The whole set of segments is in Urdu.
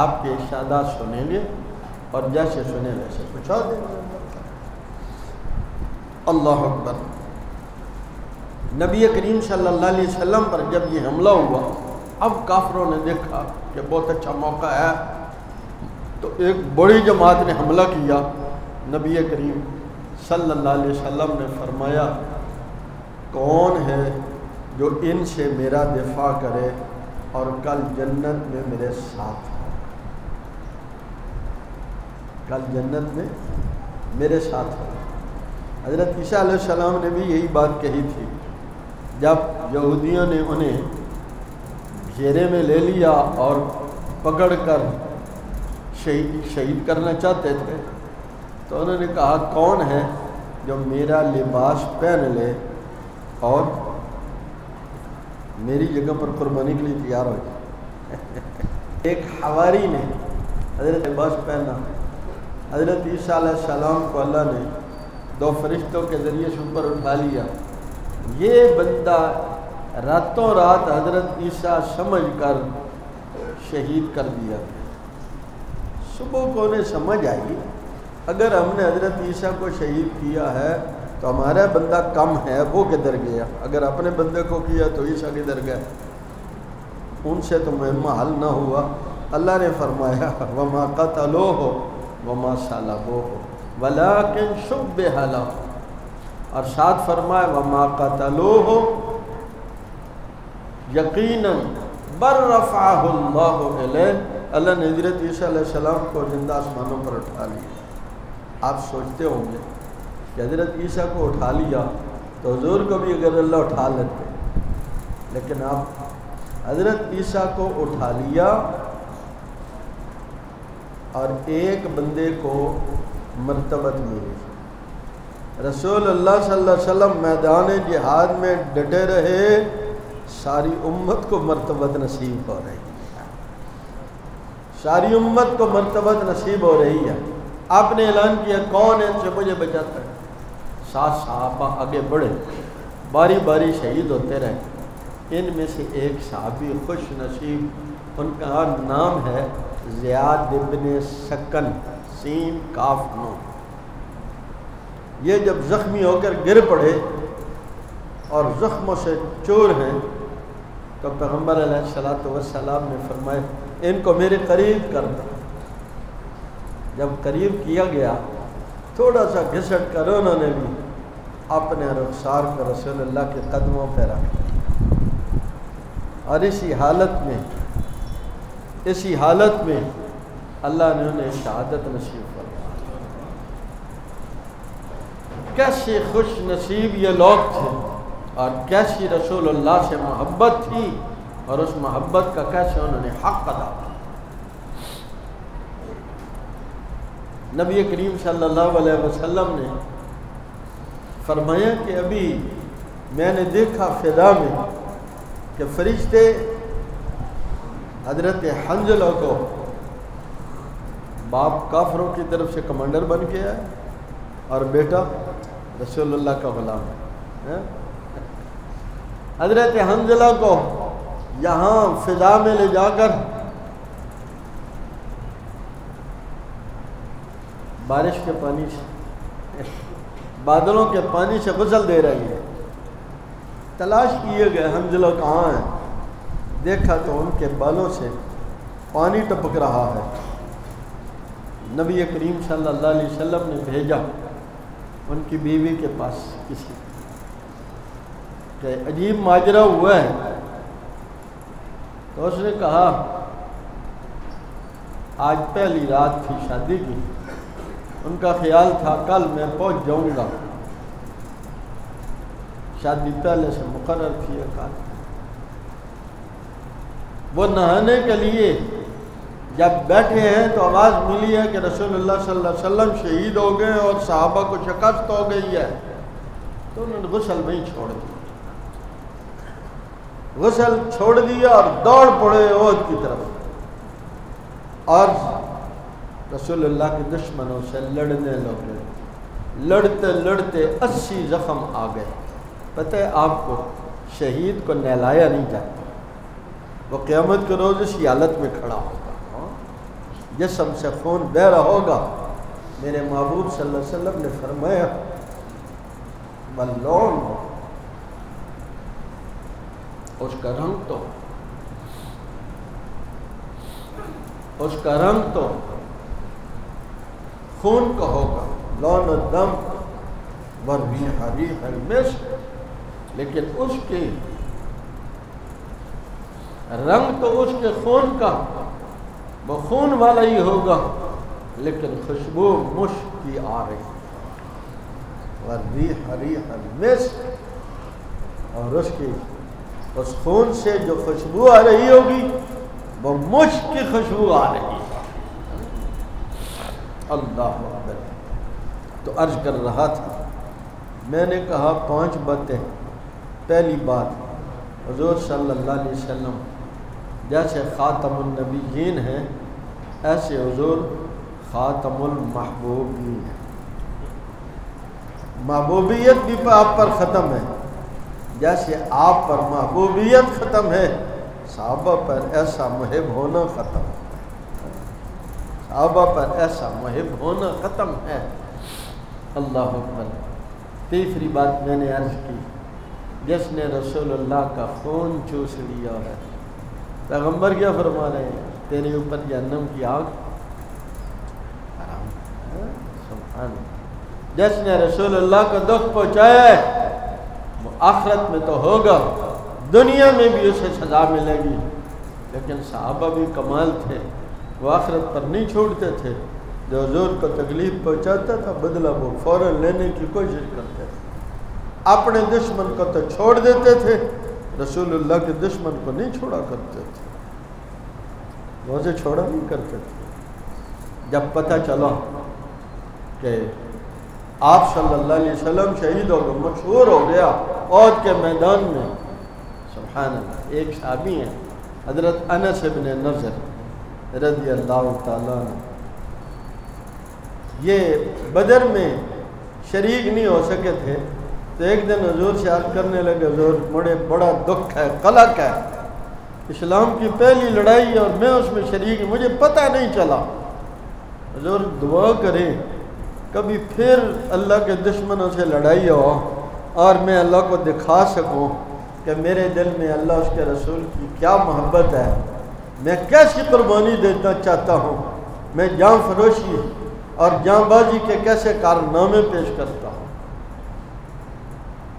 آپ کے ارشادات سنیں گے اور جیسے سنیں ویسے پہنچا دیں گے۔ اللہ اکبر۔ نبی کریم صلی اللہ علیہ وسلم پر جب یہ حملہ ہوا، اب کافروں نے دیکھا کہ بہت اچھا موقع ہے، تو ایک بڑی جماعت نے حملہ کیا۔ نبی کریم صلی اللہ علیہ وسلم نے فرمایا کون ہے جو ان سے میرا دفاع کرے اور کل جنت میں میرے ساتھ ہو، کل جنت میں میرے ساتھ ہو۔ حضرت عیسیٰ علیہ السلام نے بھی یہی بات کہی تھی جب یہودیوں نے انہیں گھیرے میں لے لیا اور پکڑ کر شہید کرنا چاہتے تھے، تو انہوں نے کہا کون ہے جو میرا لباس پہن لے اور میری جگہ پر قربانی کے لیے تیار ہو جائے۔ ایک حواری نے حضرت لباس پہنا۔ حضرت عیسیٰ علیہ السلام کو اللہ نے 2 فرشتوں کے ذریعے سے اوپر اٹھا لیا۔ یہ بندہ راتوں رات حضرت عیسیٰ سمجھ کر شہید کر دیا۔ صبح کو انہیں سمجھ آئی اگر ہم نے حضرت عیسیٰ کو شہید کیا ہے تو ہمارا بندہ کم ہے، وہ کدھر گیا؟ اگر اپنے بندے کو کیا تو عیسیٰ کدھر گیا؟ ان سے تو مہمہ حل نہ ہوا۔ اللہ نے فرمایا وَمَا قَتَلُوهُ وَمَا صَلَبُوهُ وَلَكِنْ شُبِّهَ لَهُ، اور ساتھ فرمایا وَمَا قَتَلُوهُ یقیناً بل رفعہ اللہ علیہ، اللہ نے حضرت عیسیٰ علیہ السلام کو زندہ آسمانوں پر اٹھا لیا۔ آپ سوچتے ہوں گے کہ حضرت عیسیٰ کو اٹھا لیا تو حضور کو بھی اگر اللہ اٹھا لیتے، لیکن آپ حضرت عیسیٰ کو اٹھا لیا اور ایک بندے کو مرتبت ملی۔ رسول اللہ صلی اللہ علیہ وسلم میدان جہاد میں ڈٹے رہے، ساری امت کو مرتبت نصیب ہو رہی ہے، ساری امت کو مرتبت نصیب ہو رہی ہے۔ آپ نے اعلان کیا کون ہے ان سے مجھے بچاتا ہے؟ 7 صحابہ آگے بڑھے، باری باری شہید ہوتے رہے۔ ان میں سے ایک صحابی خوش نصیب، ان کا نام ہے زیاد بن سکن، سین کاف نون۔ یہ جب زخمی ہو کر گر پڑے اور زخموں سے چور ہیں تو پیغمبر علیہ السلام نے فرمایا ان کو میرے قریب کر دو۔ جب قریب کیا گیا تھوڑا سا گھسٹ کر انہوں نے بھی اپنے رخسار کو رسول اللہ کے قدموں پہ رکھا، اور اسی حالت میں اللہ نے انہیں شہادت نصیب فرمائی۔ کیسے خوش نصیب یہ لوگ تھے اور کیسی رسول اللہ سے محبت تھی، اور اس محبت کا کیسے انہوں نے حق ادا کیا۔ نبی کریم صلی اللہ علیہ وسلم نے فرمایا کہ ابھی میں نے دیکھا فضا میں کہ فرشتے حضرت حنظلہ کو باپ کافروں کی طرف سے کمانڈر بن کے آئے اور بیٹا رسول اللہ کا غلام ہے۔ حضرت حنظلہ کو یہاں فضا میں لے جا کر بارش کے پانی سے، بادلوں کے پانی سے غسل دے رہی ہے۔ تلاش کیے گئے حنظلہ کہاں ہیں، دیکھا تو ان کے بالوں سے پانی ٹپک رہا ہے۔ نبی کریم صلی اللہ علیہ وسلم نے بھیجا ان کی بیوی کے پاس کسی کہ عجیب ماجرا ہوا ہے، تو اس نے کہا آج پہلی رات تھی شادی کی، ان کا خیال تھا کل میں پہنچ جاؤں گا، شادی پہلے سے مقرر تھی۔ وہ نہانے کے لیے جب بیٹھے ہیں تو آواز ملی ہے کہ رسول اللہ صلی اللہ علیہ وسلم شہید ہو گئے اور صحابہ کو شکست ہو گئی ہے، تو انہوں نے غسل میں ہی چھوڑ دیا، غسل چھوڑ دیا اور دوڑ پڑے احد کی طرف، اور رسول اللہ کے دشمنوں سے لڑنے لگے۔ لڑتے لڑتے 80 زخم آ گئے۔ پتہ ہے آپ کو شہید کو نہلایا نہیں جاتا، وہ قیامت کے روز اسی حالت میں کھڑا ہوگا۔ جسم سے خون بہ رہا ہوگا، میرے محبوب صلی اللہ علیہ وسلم نے فرمایا واللون، اس کا رنگ تو خون کا ہوگا، لون الدم والریح ریح المسک، لیکن اس کے رنگ تو اس کے خون کا وہ خون والا ہی ہوگا، لیکن خوشبو مشک کی آ رہی، والریح ریح المسک، اور اس خون سے جو خوشبو آ رہی ہوگی وہ مشک کی خوشبو آ رہی ہے۔ اللہ اکبر۔ تو عرض کر رہا تھا، میں نے کہا 5 باتیں۔ پہلی بات، حضور صلی اللہ علیہ وسلم جیسے خاتم النبیین ہیں، ایسے حضور خاتم المحبوبین ہیں۔ محبوبیت بھی آپ پر ختم ہے، جیسے آپ پر محبوبیت ختم ہے، صحابہ پر ایسا محب ہونا ختم ہے، صحابہ پر ایسا محب ہونا ختم ہے۔ اللہ اکبر۔ تیسری بات میں نے عرض کی، جس نے رسول اللہ کا خون چوس لیا ہے، پیغمبر کیا فرما رہے ہیں؟ تیرے اوپر جہنم کی آگ حرام ہے۔ سبحان اللہ۔ جس نے رسول اللہ کا دکھ پہنچایا ہے وہ آخرت میں تو ہوگا، دنیا میں بھی اسے سزا ملے گی۔ لیکن صحابہ بھی کمال تھے، وہ آخرت پر نہیں چھوڑتے تھے، جو حضور کو تکلیف پہنچاتا تھا بدلہ وہ فوراً لینے کی کوشش کرتے تھے۔ اپنے دشمن کو تو چھوڑ دیتے تھے، رسول اللہ کے دشمن کو نہیں چھوڑا کرتے تھے، وہ اسے چھوڑا نہیں کرتے تھے۔ جب پتہ چلا کہ آپ صلی اللہ علیہ وسلم شہید ہو گئے، مشہور ہو گیا احد کے میدان میں، سبحان اللہ، ایک صحابی ہیں حضرت انس بن نضر رضی اللہ تعالیٰ عنہ، یہ بدر میں شریک نہیں ہو سکے تھے، تو ایک دن حضور سے عرض کرنے لگے، حضور بڑا دکھ ہے، قلق ہے، اسلام کی پہلی لڑائی ہے اور میں اس میں شریک ہوں، مجھے پتہ نہیں چلا۔ حضور دعا کریں کبھی پھر اللہ کے دشمنوں سے لڑائی ہو اور میں اللہ کو دکھا سکوں کہ میرے دل میں اللہ اس کے رسول کی کیا محبت ہے، میں کیسی قربانی دینا چاہتا ہوں، میں جان فروشی اور جان بازی کے کیسے کارنامے پیش کرتا ہوں۔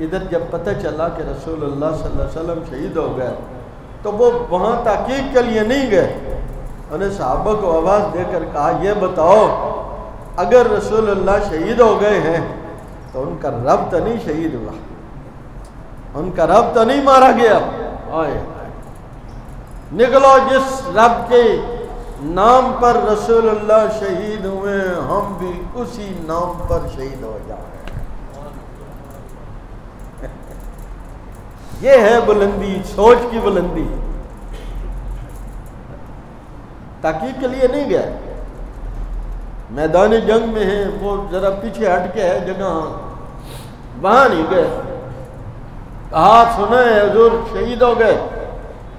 ادھر جب پتہ چلا کہ رسول اللہ صلی اللہ علیہ وسلم شہید ہو گئے تو وہ وہاں تحقیق کے لیے نہیں گئے، انہیں صحابہ کو آواز دے کر کہا، یہ بتاؤ اگر رسول اللہ شہید ہو گئے ہیں تو ان کا رب تو نہیں شہید ہوا، ان کا رب تو نہیں مارا گیا؟ آئے نکلو، جس رب کے نام پر رسول اللہ شہید ہوئے ہم بھی اسی نام پر شہید ہو جائیں۔ یہ ہے بلندی، سوچ کی بلندی۔ تحقیق کے لیے نہیں گئے، میدان جنگ میں ہیں، وہ ذرا پیچھے ہٹ کے ہے جگہ، وہاں نہیں گئے، کہا سنا ہے حضور شہید ہو گئے،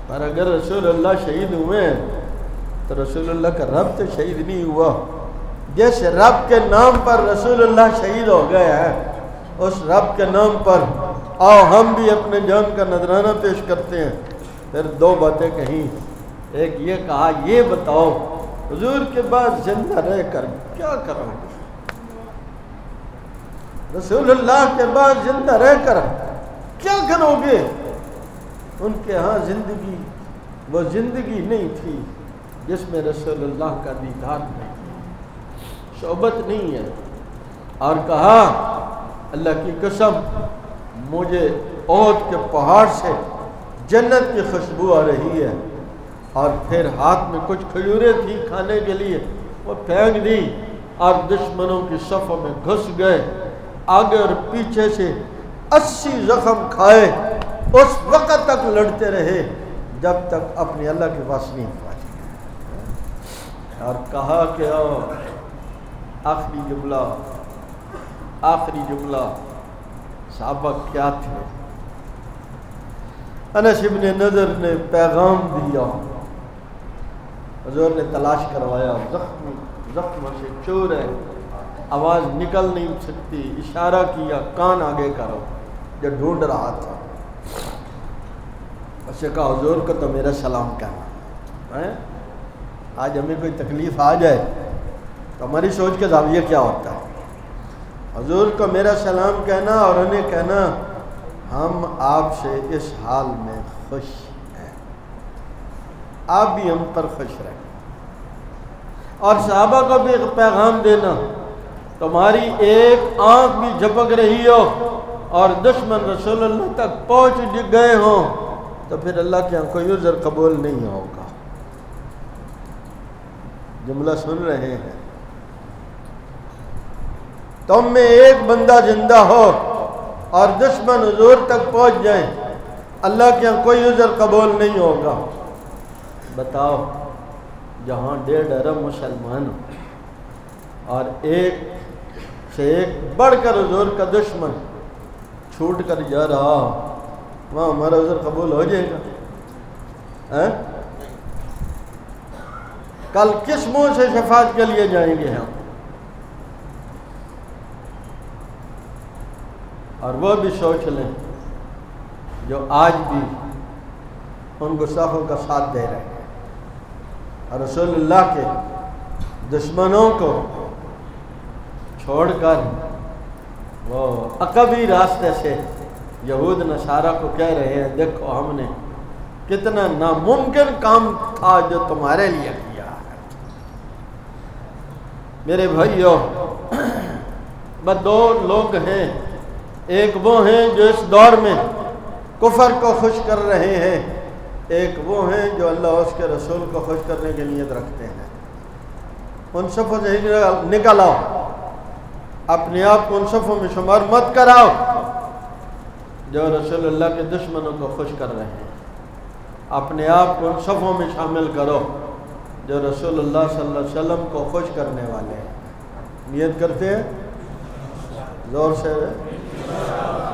پر اگر رسول اللہ شہید ہوئے ہیں تو رسول اللہ کا رب تو شہید نہیں ہوا۔ جس رب کے نام پر رسول اللہ شہید ہو گئے ہیں اس رب کے نام پر آؤ ہم بھی اپنے جان کا نذرانہ پیش کرتے ہیں۔ پھر 2 باتیں کہیں، ایک یہ کہا، یہ بتاؤ حضور کے بعد زندہ رہ کر کیا کرو گے؟ رسول اللہ کے بعد زندہ رہ کر کیا کرو گے؟ ان کے ہاں زندگی وہ زندگی نہیں تھی جس میں رسول اللہ کا دیدار نہیں، صحبت نہیں ہے۔ اور کہا اللہ کی قسم مجھے احد کے پہاڑ سے جنت کی خوشبو آ رہی ہے، اور پھر ہاتھ میں کچھ کھجوریں تھی کھانے کے لیے، وہ پھینک دی اور دشمنوں کی صفوں میں گھس گئے، آگے اور پیچھے سے 80 زخم کھائے، اس وقت تک لڑتے رہے جب تک اپنے اللہ کے پاس نہیں پہنچے۔ اور کہا کہ آخری جملہ صحابہ کیا تھے؟ انس بن نضر نے پیغام دیا، حضور نے تلاش کروایا، زخم سے چور ہے، آواز نکل نہیں سکتی، اشارہ کیا کان آگے کرو، جو ڈھونڈ رہا تھا۔ اس نے کہا حضور کو تو میرا سلام کہنا ہے۔ آج ہمیں کوئی تکلیف آ جائے تو ہماری سوچ کے زاویہ کیا ہوتا ہے؟ حضور کو میرا سلام کہنا اور انہیں کہنا ہم آپ سے اس حال میں خوش ہیں، آپ بھی ہم پر خوش رہیں، اور صحابہ کو بھی ایک پیغام دینا، تمہاری ایک آنکھ بھی جھپک رہی ہو اور دشمن رسول اللہ تک پہنچ گئے ہوں تو پھر اللہ کے یہاں کوئی عذر قبول نہیں ہوگا۔ جملہ سن رہے ہیں؟ تم میں ایک بندہ زندہ ہو اور دشمن حضور تک پہنچ جائیں، اللہ کے یہاں کوئی عذر قبول نہیں ہوگا۔ بتاؤ، جہاں 1.5 ارب مسلمان اور ایک سے ایک بڑھ کر حضور کا دشمن چھوٹ کر جا رہا، وہاں ہمارا عذر قبول ہو جائے گا؟ کل کس منہ سے شفاعت کے لیے جائیں گے ہم؟ اور وہ بھی سوچ لیں جو آج بھی ان گستاخوں کا ساتھ دے رہے ہیں اور رسول اللہ کے دشمنوں کو چھوڑ کر وہ عقبی راستے سے یہود نصارہ کو کہہ رہے ہیں دیکھو ہم نے کتنا ناممکن کام تھا جو تمہارے لیے کیا ہے۔ میرے بھائیو، بس 2 لوگ ہیں، ایک وہ ہیں جو اس دور میں کفر کو خوش کر رہے ہیں، ایک وہ ہیں جو اللہ اور اس کے رسول کو خوش کرنے کی نیت رکھتے ہیں۔ ان صفوں سے نکل آؤ، اپنے آپ کو ان صفوں میں شمار مت کراؤ جو رسول اللہ کے دشمنوں کو خوش کر رہے ہیں، اپنے آپ کو ان صفوں میں شامل کرو جو رسول اللہ صلی اللہ علیہ وسلم کو خوش کرنے والے ہیں۔ نیت کرتے ہیں؟ زور سے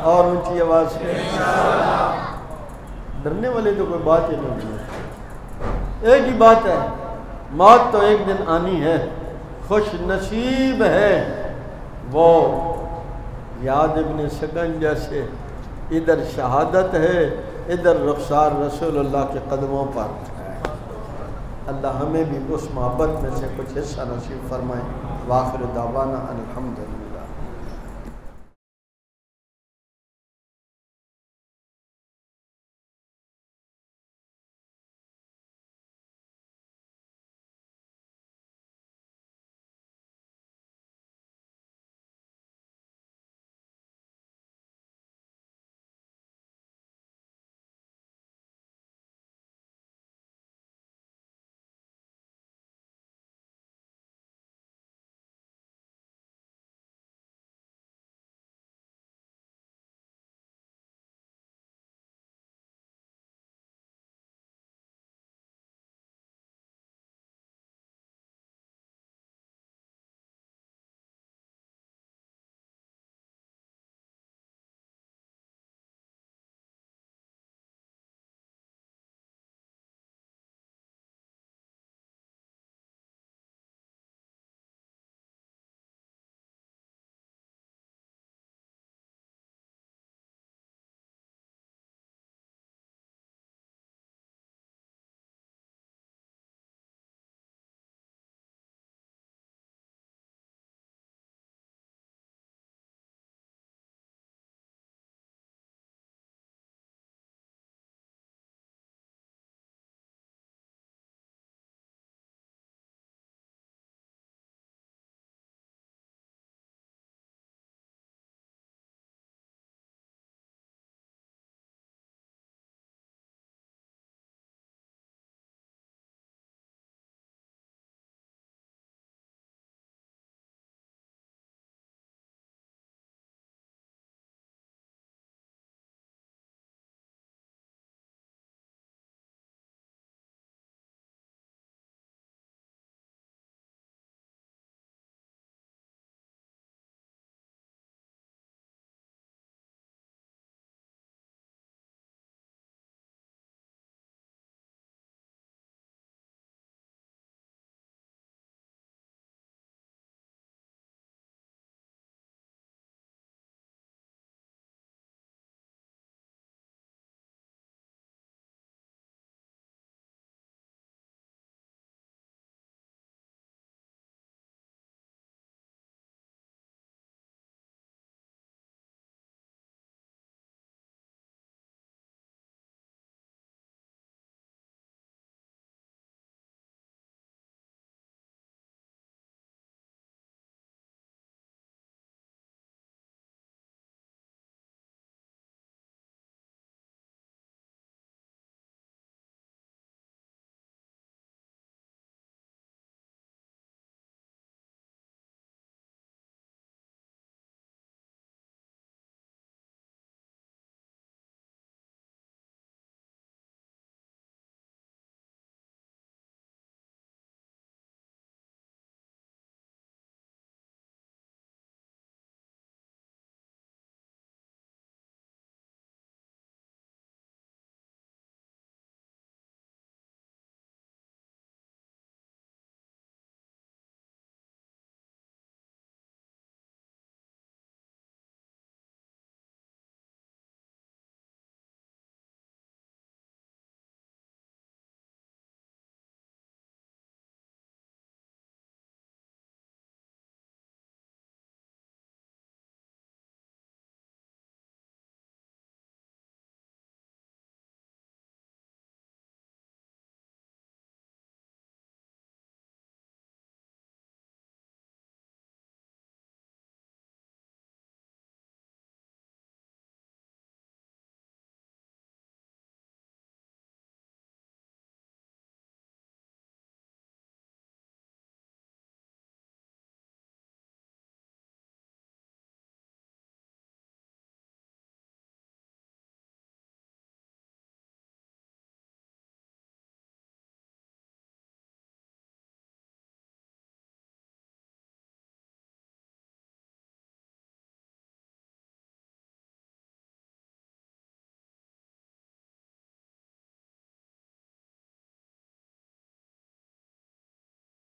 اور اونچی آواز سے، ڈرنے والی تو کوئی بات ہی نہیں ہے۔ ایک ہی بات ہے، موت تو ایک دن آنی ہے، خوش نصیب ہے وہ یاد ابن سکن جیسے ادھر شہادت ہے ادھر رخسار رسول اللہ کے قدموں پر ہے۔ اللہ ہمیں بھی اس محبت میں سے کچھ حصہ نصیب فرمائے۔ وآخر دعوانا الحمدللہ۔